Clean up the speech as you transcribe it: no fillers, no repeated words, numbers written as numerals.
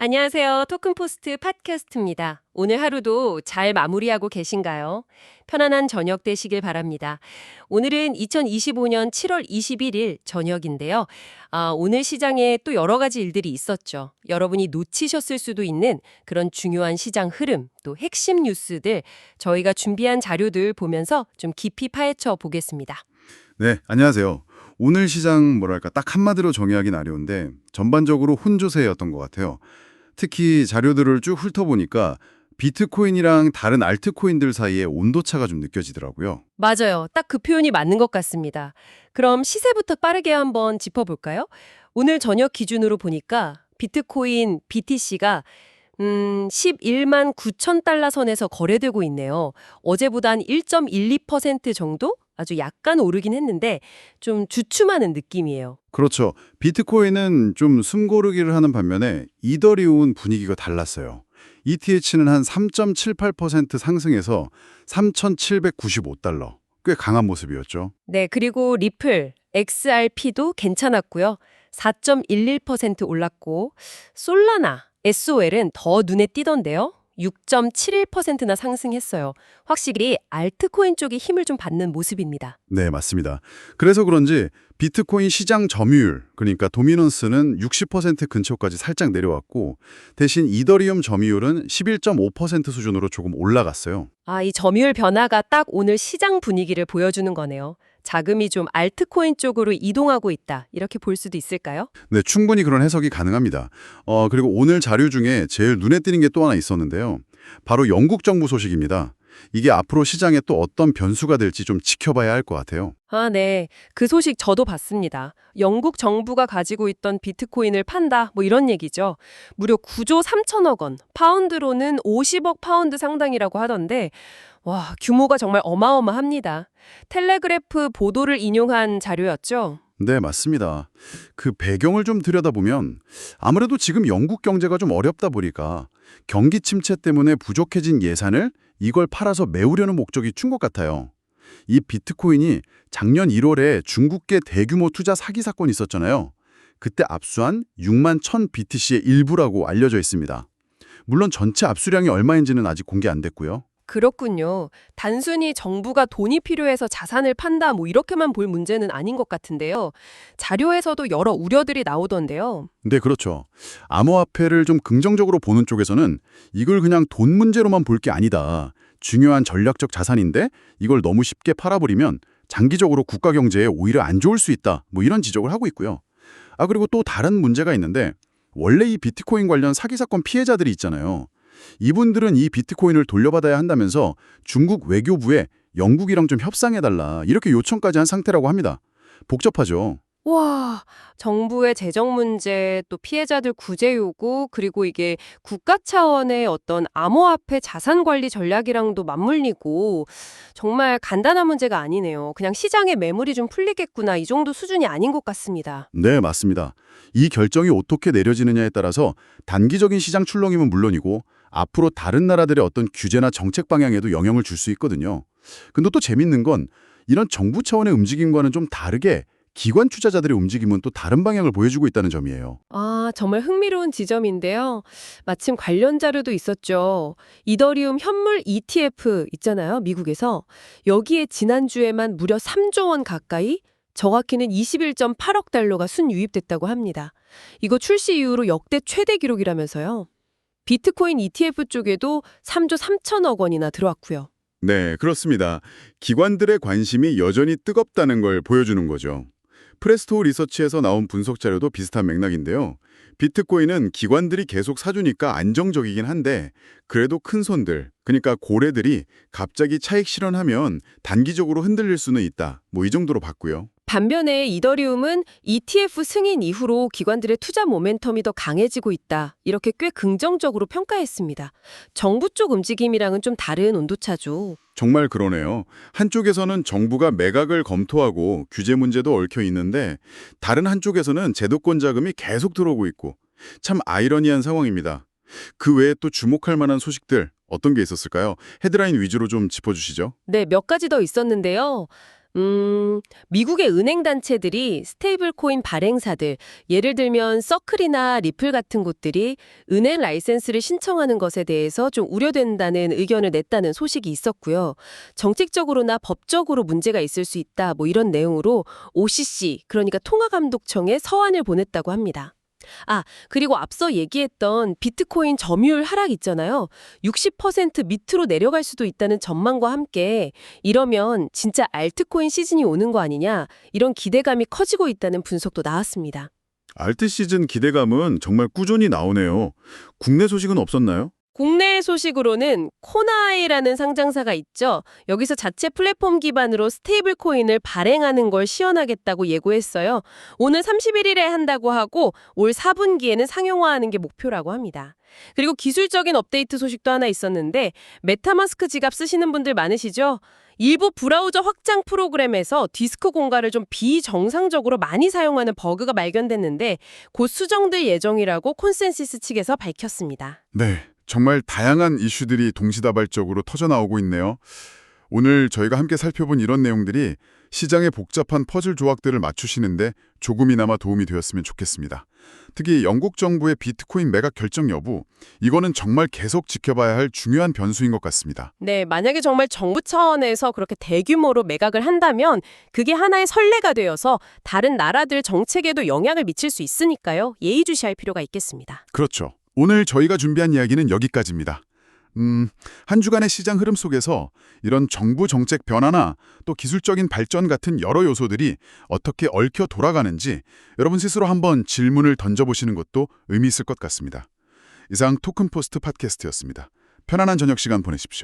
안녕하세요. 토큰포스트 팟캐스트입니다. 오늘 하루도 잘 마무리하고 계신가요? 편안한 저녁 되시길 바랍니다. 오늘은 2025년 7월 21일 저녁인데요. 오늘 시장에 또 여러 가지 일들이 있었죠. 여러분이 놓치셨을 수도 있는 그런 중요한 시장 흐름, 또 핵심 뉴스들 저희가 준비한 자료들 보면서 좀 깊이 파헤쳐 보겠습니다. 네, 안녕하세요. 오늘 시장 딱 한마디로 정의하긴 어려운데 전반적으로 혼조세였던 것 같아요. 특히 자료들을 쭉 훑어보니까 비트코인이랑 다른 알트코인들 사이에 온도차가 좀 느껴지더라고요. 맞아요. 딱 그 표현이 맞는 것 같습니다. 그럼 시세부터 빠르게 한번 짚어볼까요? 오늘 저녁 기준으로 보니까 비트코인 BTC가 11만 9천 달러 선에서 거래되고 있네요. 어제보다 한 1.12% 정도? 아주 약간 오르긴 했는데 좀 주춤하는 느낌이에요. 그렇죠. 비트코인은 좀 숨고르기를 하는 반면에 이더리움은 분위기가 달랐어요. ETH는 한 3.78% 상승해서 3,795달러. 꽤 강한 모습이었죠. 네, 그리고 리플, XRP도 괜찮았고요. 4.11% 올랐고 솔라나, SOL은 더 눈에 띄던데요. 6.71%나 상승했어요. 확실히 알트코인 쪽이 힘을 좀 받는 모습입니다. 네, 맞습니다. 그래서 그런지 비트코인 시장 점유율, 그러니까 도미넌스는 60% 근처까지 살짝 내려왔고 대신 이더리움 점유율은 11.5% 수준으로 조금 올라갔어요. 이 점유율 변화가 딱 오늘 시장 분위기를 보여주는 거네요. 자금이 좀 알트코인 쪽으로 이동하고 있다. 이렇게 볼 수도 있을까요? 네, 충분히 그런 해석이 가능합니다. 그리고 오늘 자료 중에 제일 눈에 띄는 게 또 하나 있었는데요. 바로 영국 정부 소식입니다. 이게 앞으로 시장에 또 어떤 변수가 될지 좀 지켜봐야 할 것 같아요. 네. 그 소식 저도 봤습니다. 영국 정부가 가지고 있던 비트코인을 판다, 뭐 이런 얘기죠. 무려 9조 3천억 원, 파운드로는 50억 파운드 상당이라고 하던데, 와, 규모가 정말 어마어마합니다. 텔레그래프 보도를 인용한 자료였죠. 네, 맞습니다. 그 배경을 좀 들여다보면 아무래도 지금 영국 경제가 좀 어렵다 보니까 경기 침체 때문에 부족해진 예산을 이걸 팔아서 메우려는 목적이 준 것 같아요. 이 비트코인이 작년 1월에 중국계 대규모 투자 사기 사건이 있었잖아요. 그때 압수한 6만 1천 BTC의 일부라고 알려져 있습니다. 물론 전체 압수량이 얼마인지는 아직 공개 안 됐고요. 그렇군요. 단순히 정부가 돈이 필요해서 자산을 판다, 뭐 이렇게만 볼 문제는 아닌 것 같은데요. 자료에서도 여러 우려들이 나오던데요. 네, 그렇죠. 암호화폐를 좀 긍정적으로 보는 쪽에서는 이걸 그냥 돈 문제로만 볼 게 아니다. 중요한 전략적 자산인데 이걸 너무 쉽게 팔아버리면 장기적으로 국가 경제에 오히려 안 좋을 수 있다. 뭐 이런 지적을 하고 있고요. 그리고 또 다른 문제가 있는데 원래 이 비트코인 관련 사기 사건 피해자들이 있잖아요. 이분들은 이 비트코인을 돌려받아야 한다면서 중국 외교부에 영국이랑 좀 협상해달라 이렇게 요청까지 한 상태라고 합니다. 복잡하죠. 와, 정부의 재정 문제, 또 피해자들 구제 요구, 그리고 이게 국가 차원의 어떤 암호화폐 자산 관리 전략이랑도 맞물리고 정말 간단한 문제가 아니네요. 그냥 시장에 매물이 좀 풀리겠구나 이 정도 수준이 아닌 것 같습니다. 네, 맞습니다. 이 결정이 어떻게 내려지느냐에 따라서 단기적인 시장 출렁임은 물론이고 앞으로 다른 나라들의 어떤 규제나 정책 방향에도 영향을 줄 수 있거든요. 근데 또 재밌는 건 이런 정부 차원의 움직임과는 좀 다르게 기관 투자자들의 움직임은 또 다른 방향을 보여주고 있다는 점이에요. 정말 흥미로운 지점인데요. 마침 관련 자료도 있었죠. 이더리움 현물 ETF 있잖아요, 미국에서. 여기에 지난주에만 무려 3조 원 가까이, 정확히는 21.8억 달러가 순유입됐다고 합니다. 이거 출시 이후로 역대 최대 기록이라면서요. 비트코인 ETF 쪽에도 3조 3천억 원이나 들어왔고요. 네, 그렇습니다. 기관들의 관심이 여전히 뜨겁다는 걸 보여주는 거죠. 프레스토 리서치에서 나온 분석 자료도 비슷한 맥락인데요. 비트코인은 기관들이 계속 사주니까 안정적이긴 한데 그래도 큰 손들, 그러니까 고래들이 갑자기 차익 실현하면 단기적으로 흔들릴 수는 있다. 뭐 이 정도로 봤고요. 반면에 이더리움은 ETF 승인 이후로 기관들의 투자 모멘텀이 더 강해지고 있다. 이렇게 꽤 긍정적으로 평가했습니다. 정부 쪽 움직임이랑은 좀 다른 온도차죠. 정말 그러네요. 한쪽에서는 정부가 매각을 검토하고 규제 문제도 얽혀 있는데 다른 한쪽에서는 제도권 자금이 계속 들어오고 있고 참 아이러니한 상황입니다. 그 외에 또 주목할 만한 소식들 어떤 게 있었을까요? 헤드라인 위주로 좀 짚어주시죠. 네, 몇 가지 더 있었는데요. 미국의 은행 단체들이 스테이블 코인 발행사들, 예를 들면 서클이나 리플 같은 곳들이 은행 라이센스를 신청하는 것에 대해서 좀 우려된다는 의견을 냈다는 소식이 있었고요. 정책적으로나 법적으로 문제가 있을 수 있다, 뭐 이런 내용으로 OCC, 그러니까 통화감독청에 서한을 보냈다고 합니다. 그리고 앞서 얘기했던 비트코인 점유율 하락 있잖아요. 60% 밑으로 내려갈 수도 있다는 전망과 함께 이러면 진짜 알트코인 시즌이 오는 거 아니냐, 이런 기대감이 커지고 있다는 분석도 나왔습니다. 알트 시즌 기대감은 정말 꾸준히 나오네요. 국내 소식은 없었나요? 국내 소식으로는 코나이라는 상장사가 있죠. 여기서 자체 플랫폼 기반으로 스테이블 코인을 발행하는 걸 시연하겠다고 예고했어요. 오늘 31일에 한다고 하고 올 4분기에는 상용화하는 게 목표라고 합니다. 그리고 기술적인 업데이트 소식도 하나 있었는데 메타마스크 지갑 쓰시는 분들 많으시죠? 일부 브라우저 확장 프로그램에서 디스크 공간을 좀 비정상적으로 많이 사용하는 버그가 발견됐는데 곧 수정될 예정이라고 콘센시스 측에서 밝혔습니다. 네, 정말 다양한 이슈들이 동시다발적으로 터져나오고 있네요. 오늘 저희가 함께 살펴본 이런 내용들이 시장의 복잡한 퍼즐 조각들을 맞추시는데 조금이나마 도움이 되었으면 좋겠습니다. 특히 영국 정부의 비트코인 매각 결정 여부, 이거는 정말 계속 지켜봐야 할 중요한 변수인 것 같습니다. 네, 만약에 정말 정부 차원에서 그렇게 대규모로 매각을 한다면 그게 하나의 선례가 되어서 다른 나라들 정책에도 영향을 미칠 수 있으니까요. 예의주시할 필요가 있겠습니다. 그렇죠. 오늘 저희가 준비한 이야기는 여기까지입니다. 한 주간의 시장 흐름 속에서 이런 정부 정책 변화나 또 기술적인 발전 같은 여러 요소들이 어떻게 얽혀 돌아가는지 여러분 스스로 한번 질문을 던져보시는 것도 의미 있을 것 같습니다. 이상 토큰포스트 팟캐스트였습니다. 편안한 저녁 시간 보내십시오.